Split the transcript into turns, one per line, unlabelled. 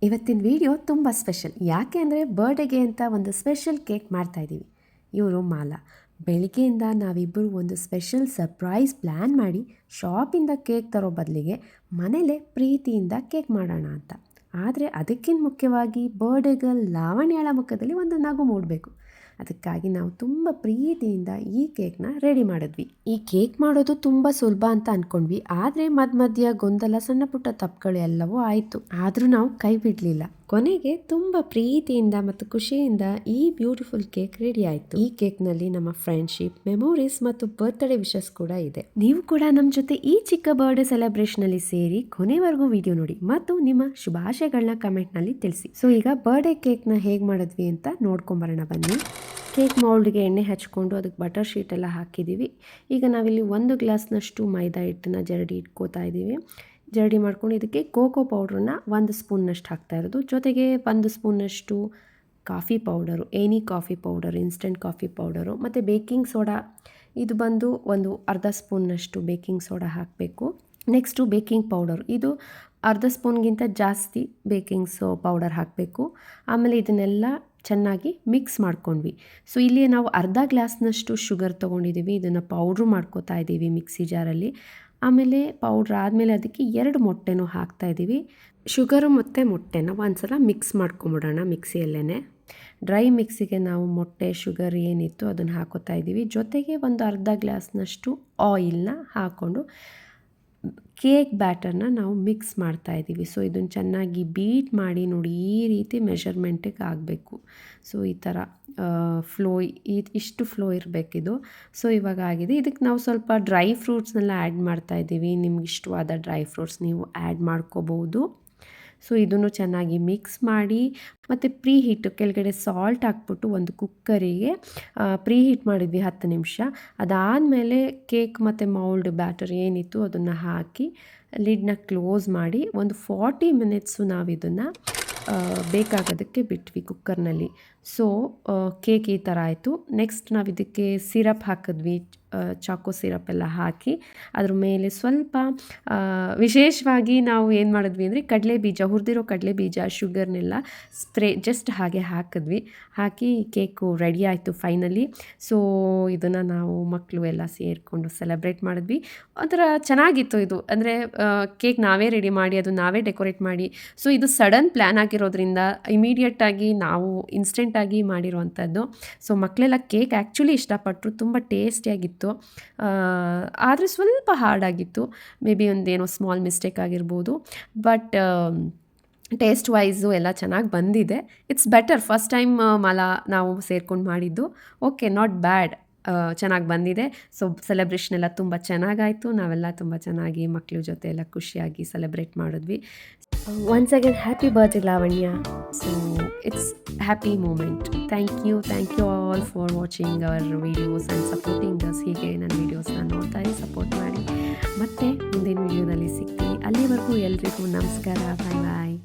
ಇವತ್ತಿನ ವಿಡಿಯೋ ತುಂಬ ಸ್ಪೆಷಲ್. ಯಾಕೆ ಅಂದರೆ ಬರ್ಡೇಗೆ ಅಂತ ಒಂದು ಸ್ಪೆಷಲ್ ಕೇಕ್ ಮಾಡ್ತಾಯಿದ್ದೀವಿ. ಇವರು ಮಾಲಾ. ಬೆಳಿಗ್ಗೆಯಿಂದ ನಾವಿಬ್ಬರು ಒಂದು ಸ್ಪೆಷಲ್ ಸರ್ಪ್ರೈಸ್ ಪ್ಲ್ಯಾನ್ ಮಾಡಿ ಶಾಪಿಂದ ಕೇಕ್ ತರೋ ಬದಲಿಗೆ ಮನೇಲೇ ಪ್ರೀತಿಯಿಂದ ಕೇಕ್ ಮಾಡೋಣ ಅಂತ. ಆದರೆ ಅದಕ್ಕಿಂತ ಮುಖ್ಯವಾಗಿ ಬರ್ಡೇ ಗರ್ಲ್ ಲಾವಣ್ಯಳ ಮುಖದಲ್ಲಿ ಒಂದು ನಗು ಮೂಡಬೇಕು. ಅದಕ್ಕಾಗಿ ನಾವು ತುಂಬ ಪ್ರೀತಿಯಿಂದ ಈ ಕೇಕ್ನ ರೆಡಿ ಮಾಡಿದ್ವಿ. ಈ ಕೇಕ್ ಮಾಡೋದು ತುಂಬ ಸುಲಭ ಅಂತ ಅಂದ್ಕೊಂಡ್ವಿ. ಆದರೆ ಮಧ್ಯ ಗೊಂದಲ, ಸಣ್ಣ ಪುಟ್ಟ ತಪ್ಪುಗಳು ಎಲ್ಲವೂ ಆಯಿತು. ಆದರೂ ನಾವು ಕೈ ಬಿಡಲಿಲ್ಲ. ಕೊನೆಗೆ ತುಂಬ ಪ್ರೀತಿಯಿಂದ ಮತ್ತು ಖುಷಿಯಿಂದ ಈ ಬ್ಯೂಟಿಫುಲ್ ಕೇಕ್ ರೆಡಿ ಆಯಿತು. ಈ ಕೇಕ್ನಲ್ಲಿ ನಮ್ಮ ಫ್ರೆಂಡ್ಶಿಪ್, ಮೆಮೊರೀಸ್ ಮತ್ತು ಬರ್ತ್ಡೇ ವಿಶಸ್ ಕೂಡ ಇದೆ. ನೀವು ಕೂಡ ನಮ್ಮ ಜೊತೆ ಈ ಚಿಕ್ಕ ಬರ್ಡೇ ಸೆಲೆಬ್ರೇಷನಲ್ಲಿ ಸೇರಿ ಕೊನೆವರೆಗೂ ವಿಡಿಯೋ ನೋಡಿ ಮತ್ತು ನಿಮ್ಮ ಶುಭಾಶಯಗಳನ್ನ ಕಮೆಂಟ್ನಲ್ಲಿ ತಿಳಿಸಿ. ಸೊ ಈಗ ಬರ್ಡೇ ಕೇಕ್ನ ಹೇಗೆ ಮಾಡಿದ್ವಿ ಅಂತ ನೋಡ್ಕೊಂಬರೋಣ ಬನ್ನಿ. ಕೇಕ್ ಮೌಲ್ಡ್ಗೆ ಎಣ್ಣೆ ಹಚ್ಕೊಂಡು ಅದಕ್ಕೆ ಬಟರ್ ಶೀಟ್ ಎಲ್ಲ ಹಾಕಿದ್ದೀವಿ. ಈಗ ನಾವಿಲ್ಲಿ 1 ಗ್ಲಾಸ್ನಷ್ಟು ಮೈದಾ ಹಿಟ್ಟನ್ನು ಜರಡಿ ಇಟ್ಕೋತಾ ಇದ್ದೀವಿ. ಜರಡಿ ಮಾಡ್ಕೊಂಡು ಇದಕ್ಕೆ ಕೋಕೋ ಪೌಡ್ರನ್ನ 1 ಸ್ಪೂನ್ನಷ್ಟು ಹಾಕ್ತಾ ಇರೋದು. ಜೊತೆಗೆ 1 ಸ್ಪೂನ್ನಷ್ಟು coffee powder, any coffee powder, instant coffee powder ಮತ್ತು ಬೇಕಿಂಗ್ ಸೋಡಾ. ಇದು ಬಂದು ಒಂದು ಅರ್ಧ ಸ್ಪೂನ್ನಷ್ಟು ಬೇಕಿಂಗ್ ಸೋಡಾ ಹಾಕಬೇಕು. ನೆಕ್ಸ್ಟು ಬೇಕಿಂಗ್ ಪೌಡರ್, ಇದು ಅರ್ಧ ಸ್ಪೂನ್ಗಿಂತ ಜಾಸ್ತಿ ಬೇಕಿಂಗ್ ಪೌಡರ್ ಹಾಕಬೇಕು. ಆಮೇಲೆ ಇದನ್ನೆಲ್ಲ ಚೆನ್ನಾಗಿ ಮಿಕ್ಸ್ ಮಾಡ್ಕೊಂಡ್ವಿ. ಸೊ ಇಲ್ಲಿ ನಾವು ಅರ್ಧ ಗ್ಲಾಸ್ನಷ್ಟು ಶುಗರ್ ತೊಗೊಂಡಿದ್ದೀವಿ. ಇದನ್ನು ಪೌಡ್ರು ಮಾಡ್ಕೋತಾ ಇದ್ದೀವಿ ಮಿಕ್ಸಿ ಜಾರಲ್ಲಿ. ಆಮೇಲೆ ಪೌಡ್ರ್ ಆದಮೇಲೆ ಅದಕ್ಕೆ 2 ಮೊಟ್ಟೆನೂ ಹಾಕ್ತಾಯಿದ್ದೀವಿ. ಶುಗರು ಮತ್ತು ಮೊಟ್ಟೆನ ಒಂದ್ಸಲ ಮಿಕ್ಸ್ ಮಾಡ್ಕೊಂಬಿಡೋಣ ಮಿಕ್ಸಿಯಲ್ಲೇ. ಡ್ರೈ ಮಿಕ್ಸಿಗೆ ನಾವು ಮೊಟ್ಟೆ, ಶುಗರ್ ಏನಿತ್ತು ಅದನ್ನು ಹಾಕೋತಾ ಇದ್ದೀವಿ. ಜೊತೆಗೆ ಒಂದು ಅರ್ಧ ಗ್ಲಾಸ್ನಷ್ಟು ಆಯಿಲ್ನ ಹಾಕ್ಕೊಂಡು ಕೇಕ್ ಬ್ಯಾಟರ್ನ ನಾವು ಮಿಕ್ಸ್ ಮಾಡ್ತಾ ಇದ್ದೀವಿ. ಸೊ ಇದನ್ನು ಚೆನ್ನಾಗಿ ಬೀಟ್ ಮಾಡಿ ನೋಡಿ, ಈ ರೀತಿ ಮೆಷರ್ಮೆಂಟಿಗೆ ಆಗಬೇಕು. ಸೊ ಈ ಥರ ಫ್ಲೋ, ಇಷ್ಟು ಫ್ಲೋ ಇರಬೇಕಿದು. ಸೊ ಇವಾಗ ಆಗಿದೆ. ಇದಕ್ಕೆ ನಾವು ಸ್ವಲ್ಪ ಡ್ರೈ ಫ್ರೂಟ್ಸ್ನೆಲ್ಲ ಆ್ಯಡ್ ಮಾಡ್ತಾ ಇದ್ದೀವಿ. ನಿಮ್ಗೆ ಇಷ್ಟವಾದ ಡ್ರೈ ಫ್ರೂಟ್ಸ್ ನೀವು ಆ್ಯಡ್ ಮಾಡ್ಕೋಬೋದು. ಸೊ ಇದನ್ನು ಚೆನ್ನಾಗಿ ಮಿಕ್ಸ್ ಮಾಡಿ ಮತ್ತು ಪ್ರೀ ಹೀಟ್ ಕೆಳಗಡೆ ಸಾಲ್ಟ್ ಹಾಕ್ಬಿಟ್ಟು ಒಂದು ಕುಕ್ಕರಿಗೆ ಪ್ರೀ ಹೀಟ್ ಮಾಡಿದ್ವಿ 10 ನಿಮಿಷ. ಅದಾದಮೇಲೆ ಕೇಕ್ ಮತ್ತು ಮೌಲ್ಡ್ ಬ್ಯಾಟರ್ ಏನಿತ್ತು ಅದನ್ನು ಹಾಕಿ ಲಿಡ್ನ ಕ್ಲೋಸ್ ಮಾಡಿ ಒಂದು 40 ಮಿನಿಟ್ಸು ನಾವು ಇದನ್ನು ಬೇಕಾಗೋದಕ್ಕೆ ಬಿಟ್ವಿ ಕುಕ್ಕರ್ನಲ್ಲಿ. ಸೊ ಕೇಕ್ ಈ ಥರ ಆಯಿತು. ನೆಕ್ಸ್ಟ್ ನಾವು ಇದಕ್ಕೆ ಸಿರಪ್ ಹಾಕಿದ್ವಿ, ಚಾಕೋ ಸಿರಪ್ ಎಲ್ಲ ಹಾಕಿ ಅದ್ರ ಮೇಲೆ ಸ್ವಲ್ಪ ವಿಶೇಷವಾಗಿ ನಾವು ಏನು ಮಾಡಿದ್ವಿ ಅಂದರೆ ಕಡಲೆಬೀಜ, ಹುರಿದಿರೋ ಕಡಲೆಬೀಜ, ಶುಗರ್ನೆಲ್ಲ ಸ್ಪ್ರೇ ಜಸ್ಟ್ ಹಾಗೆ ಹಾಕಿದ್ವಿ. ಹಾಕಿ ಕೇಕು ರೆಡಿ ಆಯಿತು ಫೈನಲಿ. ಸೊ ಇದನ್ನು ನಾವು ಮಕ್ಕಳು ಎಲ್ಲ ಸೇರಿಕೊಂಡು ಸೆಲೆಬ್ರೇಟ್ ಮಾಡಿದ್ವಿ. ಒಂಥರ ಚೆನ್ನಾಗಿತ್ತು ಇದು. ಅಂದರೆ ಕೇಕ್ ನಾವೇ ರೆಡಿ ಮಾಡಿ ಅದು ನಾವೇ ಡೆಕೋರೇಟ್ ಮಾಡಿ. ಸೊ ಇದು ಸಡನ್ ಪ್ಲ್ಯಾನ್ ಆಗಿರೋದ್ರಿಂದ ಇಮಿಡಿಯೇಟಾಗಿ ನಾವು ಇನ್ಸ್ಟೆಂಟಾಗಿ ಮಾಡಿರೋವಂಥದ್ದು. ಸೊ ಮಕ್ಕಳೆಲ್ಲ ಕೇಕ್ ಆ್ಯಕ್ಚುಲಿ ಇಷ್ಟಪಟ್ಟರು, ತುಂಬ ಟೇಸ್ಟಿಯಾಗಿತ್ತು. ಆದರೆ ಸ್ವಲ್ಪ ಹಾರ್ಡಾಗಿತ್ತು. ಮೇ ಬಿ ಒಂದೇನೋ ಸ್ಮಾಲ್ ಮಿಸ್ಟೇಕ್ ಆಗಿರ್ಬೋದು. ಬಟ್ ಟೇಸ್ಟ್ ವೈಸು ಎಲ್ಲ ಚೆನ್ನಾಗಿ ಬಂದಿದೆ. It's better. First time Mala ನಾವು ಸೇರ್ಕೊಂಡು ಮಾಡಿದ್ದು. ಓಕೆ, ನಾಟ್ ಬ್ಯಾಡ್, ಚೆನ್ನಾಗಿ ಬಂದಿದೆ. ಸೊ ಸೆಲೆಬ್ರೇಷನ್ ಎಲ್ಲ ತುಂಬ ಚೆನ್ನಾಗಾಯಿತು. ನಾವೆಲ್ಲ ತುಂಬ ಚೆನ್ನಾಗಿ ಮಕ್ಕಳ ಜೊತೆ ಎಲ್ಲ ಖುಷಿಯಾಗಿ ಸೆಲೆಬ್ರೇಟ್ ಮಾಡಿದ್ವಿ. Once again happy birthday Lavanya. So it's happy moment. Thank you all for watching our videos and supporting us. ಹೀಗೆ ನನ್ನ ವೀಡಿಯೋಸ್ನ ನೋಡ್ತಾರೆ, ಸಪೋರ್ಟ್ ಮಾಡಿ. ಮತ್ತೆ ಮುಂದಿನ ವೀಡಿಯೋದಲ್ಲಿ ಸಿಗ್ತೀನಿ. ಅಲ್ಲಿವರೆಗೂ ಎಲ್ರಿಗೂ ನಮಸ್ಕಾರ. ಬಾಯ್ ಬಾಯ್.